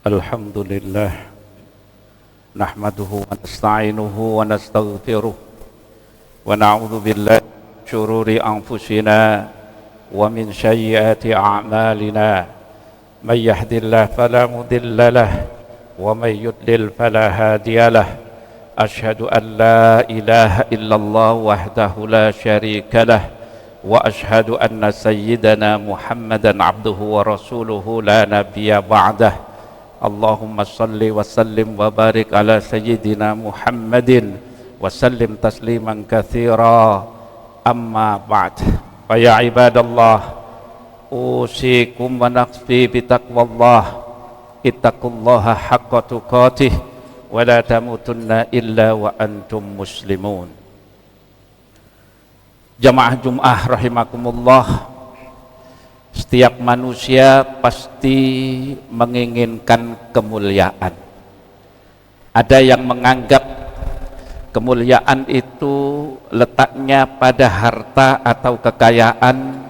Alhamdulillah nahmaduhu wa nasta'inuhu wa nastaghfiruh wa na'udzu billahi min syururi anfusina wa min sayyiati a'malina may yahdihillahu fala mudilla lahu wa may yudlil fala hadiya lahu asyhadu an la ilaha illallah wahdahu la syarika lahu wa asyhadu anna sayyidana Muhammadan abduhu wa rasuluhu la nabiyya ba'dahu. Allahumma salli wa sallim wa barik ala sayyidina Muhammadin wa sallim tasliman katsira, amma ba'd. Fa ya ibadallah, usikum wa nafsi bi taqwallah, ittaqullaha haqqa tuqatih wa la tamutunna illa wa antum muslimun. Jamaah Jum'ah rahimakumullah, setiap manusia pasti menginginkan kemuliaan. Ada yang menganggap kemuliaan itu letaknya pada harta atau kekayaan,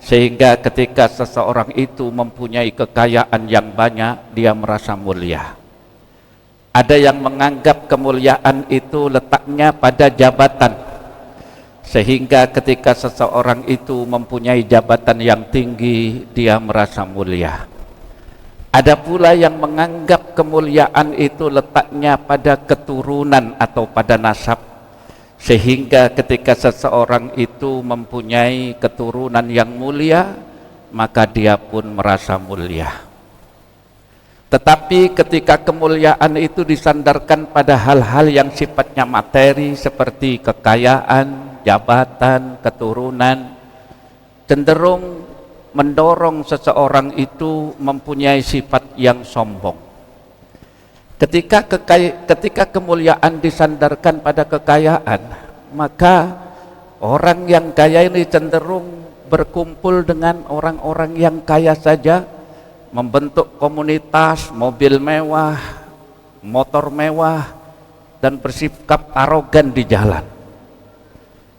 sehingga ketika seseorang itu mempunyai kekayaan yang banyak, dia merasa mulia. Ada yang menganggap kemuliaan itu letaknya pada jabatan, sehingga ketika seseorang itu mempunyai jabatan yang tinggi, dia merasa mulia. Ada pula yang menganggap kemuliaan itu letaknya pada keturunan atau pada nasab, sehingga ketika seseorang itu mempunyai keturunan yang mulia, maka dia pun merasa mulia. Tetapi ketika kemuliaan itu disandarkan pada hal-hal yang sifatnya materi seperti kekayaan, jabatan, keturunan, cenderung mendorong seseorang itu mempunyai sifat yang sombong. Ketika kemuliaan disandarkan pada kekayaan, maka orang yang kaya ini cenderung berkumpul dengan orang-orang yang kaya saja, membentuk komunitas, mobil mewah, motor mewah, dan bersikap arogan di jalan.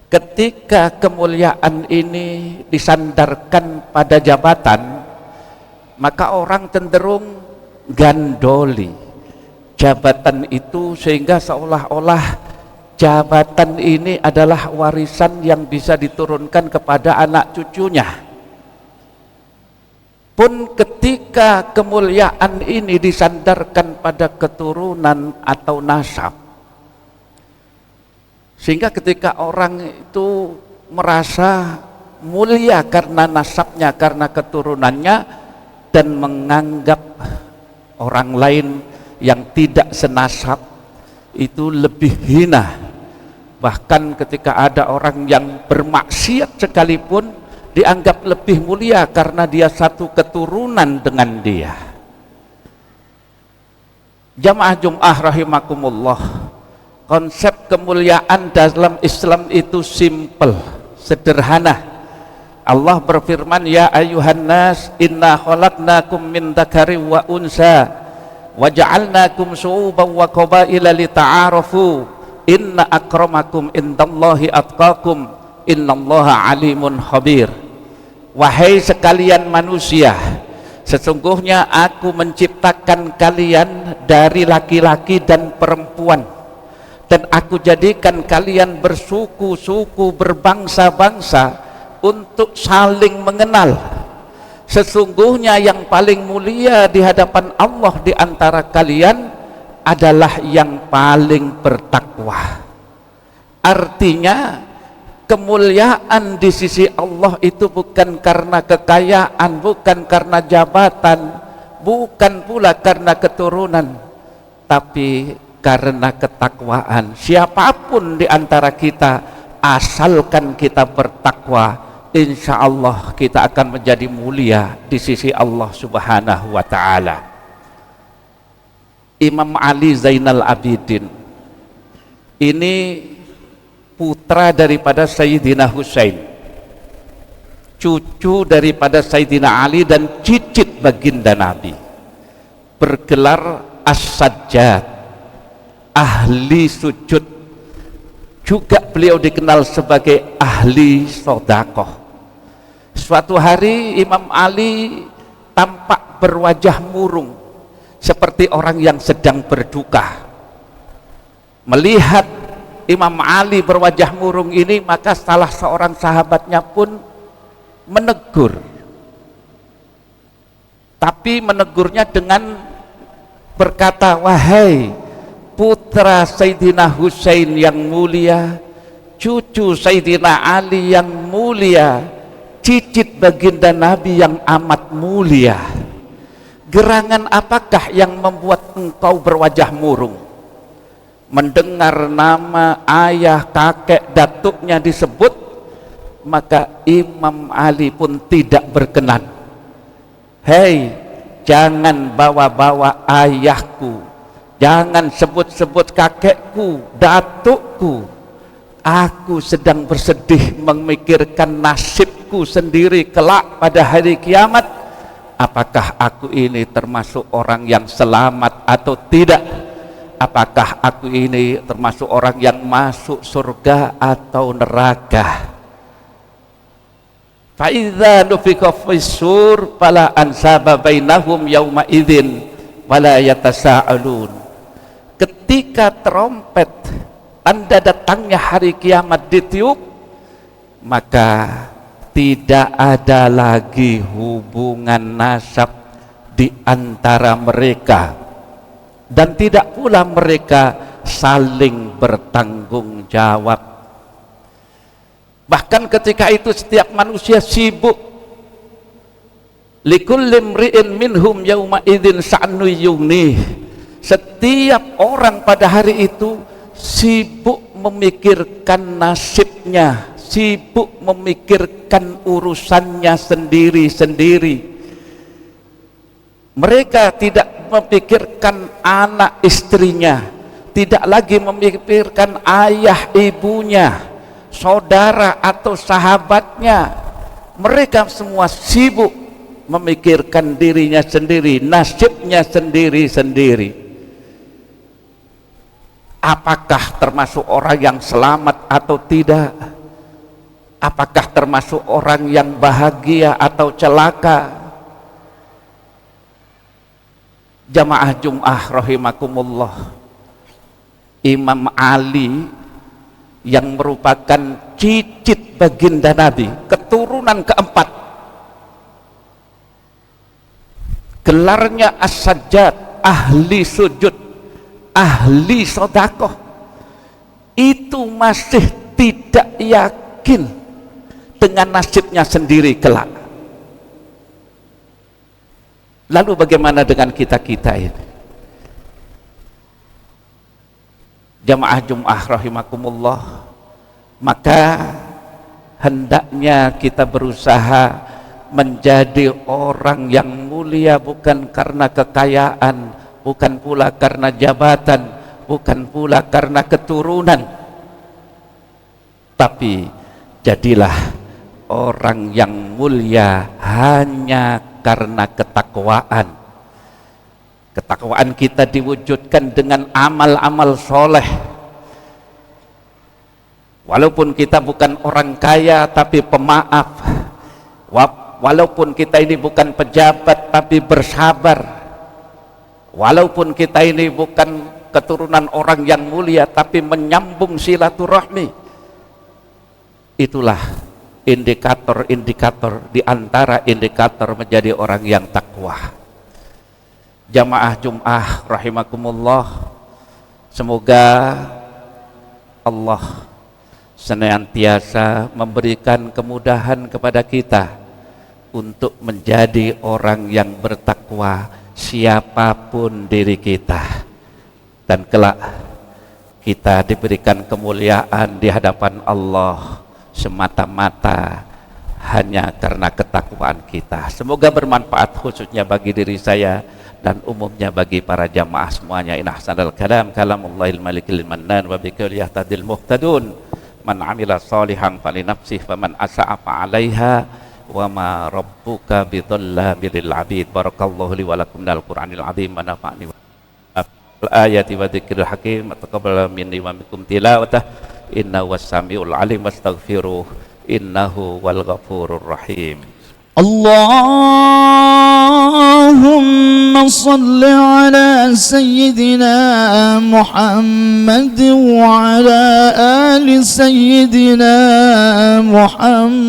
Ketika kemuliaan ini disandarkan pada jabatan, maka orang cenderung gandoli jabatan itu, sehingga seolah-olah jabatan ini adalah warisan yang bisa diturunkan kepada anak cucunya. Pun ketika kemuliaan ini disandarkan pada keturunan atau nasab, sehingga ketika orang itu merasa mulia karena nasabnya, karena keturunannya, dan menganggap orang lain yang tidak senasab itu lebih hina. Bahkan ketika ada orang yang bermaksiat sekalipun, dianggap lebih mulia karena dia satu keturunan dengan dia. Jamaah Jum'ah rahimakumullah, konsep kemuliaan dalam Islam itu simple, sederhana. Allah berfirman, ya ayuhan nas, inna khalaqnakum min dzakari wa unsa wa ja'alnakum syu'uban wa qabaila lita'arafu inna akramakum indallahi atqakum innallaha alimun khabir. Wahai sekalian manusia, sesungguhnya aku menciptakan kalian dari laki-laki dan perempuan, dan aku jadikan kalian bersuku-suku, berbangsa-bangsa untuk saling mengenal. Sesungguhnya yang paling mulia di hadapan Allah di antara kalian adalah yang paling bertakwa. Artinya kemuliaan di sisi Allah itu bukan karena kekayaan, bukan karena jabatan, bukan pula karena keturunan, tapi karena ketakwaan. Siapapun di antara kita, asalkan kita bertakwa, insya Allah kita akan menjadi mulia di sisi Allah Subhanahu wa ta'ala. Imam Ali Zainal Abidin ini putra daripada Sayyidina Husain, cucu daripada Sayyidina Ali, dan cicit baginda Nabi. Bergelar As-Sajjad, ahli sujud. Juga beliau dikenal sebagai ahli sodakoh. Suatu hari Imam Ali tampak berwajah murung, seperti orang yang sedang berduka. Melihat Imam Ali berwajah murung ini, maka salah seorang sahabatnya pun menegur, tapi menegurnya dengan berkata, wahai putra Sayyidina Husain yang mulia, cucu Sayyidina Ali yang mulia, cicit baginda Nabi yang amat mulia, gerangan apakah yang membuat engkau berwajah murung? Mendengar nama ayah, kakek, datuknya disebut, maka Imam Ali pun tidak berkenan. Hei, jangan bawa-bawa ayahku, jangan sebut-sebut kakekku, datukku. Aku sedang bersedih memikirkan nasibku sendiri kelak pada hari kiamat. Apakah aku ini termasuk orang yang selamat atau tidak? Apakah aku ini termasuk orang yang masuk surga atau neraka? Fa idza nufikha fis-sur fala ansaba bainahum yauma idzin wala yatasaalun. Ketika trompet tanda datangnya hari kiamat ditiup, maka tidak ada lagi hubungan nasab di antara mereka, dan tidak pula mereka saling bertanggung jawab. Bahkan ketika itu setiap manusia sibuk. Likulli imri'in minhum yauma idzin sha'nu yughnih. Setiap orang pada hari itu sibuk memikirkan nasibnya, sibuk memikirkan urusannya sendiri-sendiri. Mereka tidak memikirkan anak istrinya, tidak lagi memikirkan ayah ibunya, saudara atau sahabatnya. Mereka semua sibuk memikirkan dirinya sendiri, nasibnya sendiri-sendiri. Apakah termasuk orang yang selamat atau tidak? Apakah termasuk orang yang bahagia atau celaka? Jamaah Jum'ah rahimakumullah, Imam Ali yang merupakan cicit baginda Nabi, keturunan keempat, gelarnya As-Sajjad, ahli sujud, ahli sodakoh, itu masih tidak yakin dengan nasibnya sendiri kelak. Lalu bagaimana dengan kita-kita ini? Jamaah Jum'ah rahimakumullah, maka hendaknya kita berusaha menjadi orang yang mulia, bukan karena kekayaan, bukan pula karena jabatan, bukan pula karena keturunan, tapi jadilah orang yang mulia hanya karena ketakwaan. Ketakwaan kita diwujudkan dengan amal-amal soleh. Walaupun kita bukan orang kaya tapi pemaaf, walaupun kita ini bukan pejabat tapi bersabar, walaupun kita ini bukan keturunan orang yang mulia tapi menyambung silaturahmi. Itulah indikator-indikator di antara indikator menjadi orang yang takwa. Jamaah Jum'ah rahimakumullah, semoga Allah senantiasa memberikan kemudahan kepada kita untuk menjadi orang yang bertakwa siapapun diri kita, dan kelak kita diberikan kemuliaan di hadapan Allah semata-mata hanya karena ketakwaan kita. Semoga bermanfaat khususnya bagi diri saya dan umumnya bagi para jamaah semuanya. In ahsanal kalam kalamullahil malikil mannan wa bikulli yahtadil muhtadun. Man amila salihan falinafsih wa man asa'a fa'alaiha wa ma rabbuka bidhallabil abid. Barakallahu li wa lakum minal Qur'anil azim wa nafa'ni wal ayati wa dzikril hakim wa taqabbal minni wa minkum tilawatah innahu was-sami'ul alim wastaghfiruh innahu wal ghafurur rahim. اللهم صل على سيدنا محمد وعلى آل سيدنا محمد.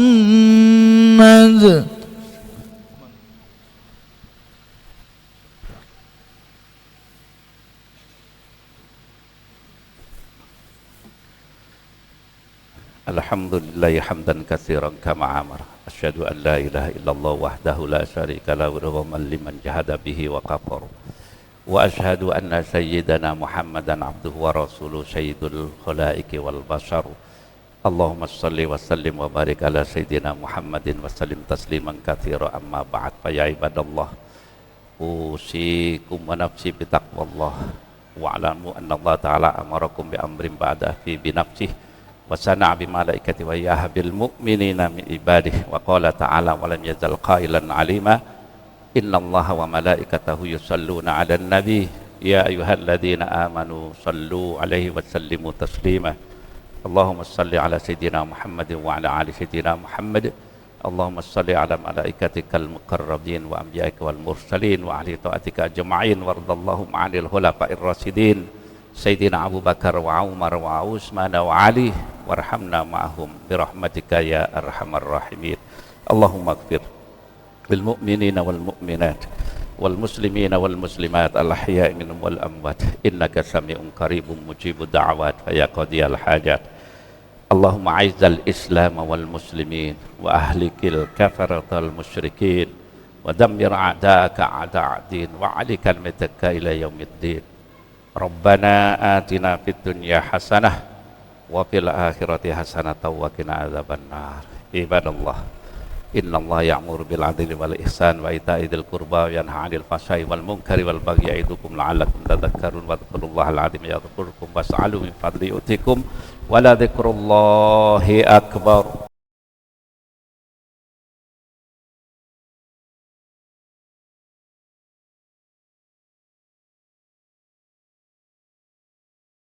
Alhamdulillah hamdan katsiran kama amara. Asyhadu an la ilaha illallah wahdahu la syarika lahu wa man liman jahada bihi wa kafar. Wa asyhadu anna sayyidana Muhammadan abduhu wa rasuluhu sayyidul khalaiqi wal bashar. Allahumma shalli wa sallim wa barik ala sayyidina Muhammadin wa sallim tasliman katsira amma ba'd. Fa ya ibadallah, usikum wa nafsi bi taqwallah wa alamu anna Allah ta'ala amarakum bi amrin ba'da fi bi nafsihi wa sana'a bi malaikati wa yaha bil mu'minina min ibadihi wa qala ta'ala wa lam yazal qailan alima innallaha wa malaikatahu yusalluna 'alan nabi ya ayyuhalladzina amanu sallu 'alaihi wa sallimu taslima. Allahumma salli 'ala sayyidina Muhammadin wa 'ala ali sayyidina Muhammad. Allahumma salli 'ala malaikatikal muqarrabin wa anbiya'ika wal mursalin wa ahli ta'atika ajma'in wardallahu 'anil khulafa'ir rasyidin Sayyidina Abu Bakar wa Umar wa Utsman wa Ali warhamna ma'ahum birahmatika ya arhamar rahimin. Allahumma ighfir lil mu'minina wal mu'minat wal muslimina wal muslimat al ahya'i minhum wal amwat innaka sami'un qaribun mujibud da'awat fa ya qadiyal hajat. Allahumma aizzal islam wal muslimin wa ahlikil kafaratal musyrikin wa dammir a'da'aka a'da'ad-din wa 'alikal mitaka ila yaumiddin. Rabbana atina fid dunya hasanah wa fil akhirati hasanah wa qina adzabannar. Ibadallah, innallaha ya'muru bil 'adli wal ihsan wa ita'i dzil qurba wa yanha 'anil fahsya'i wal munkari wal baghi ya'idukum la'allakum tadhakkarun wa dzkurullahal 'azim yadhkurkum was'alu min fadli yu'tikum wa la dzikrullahi akbar.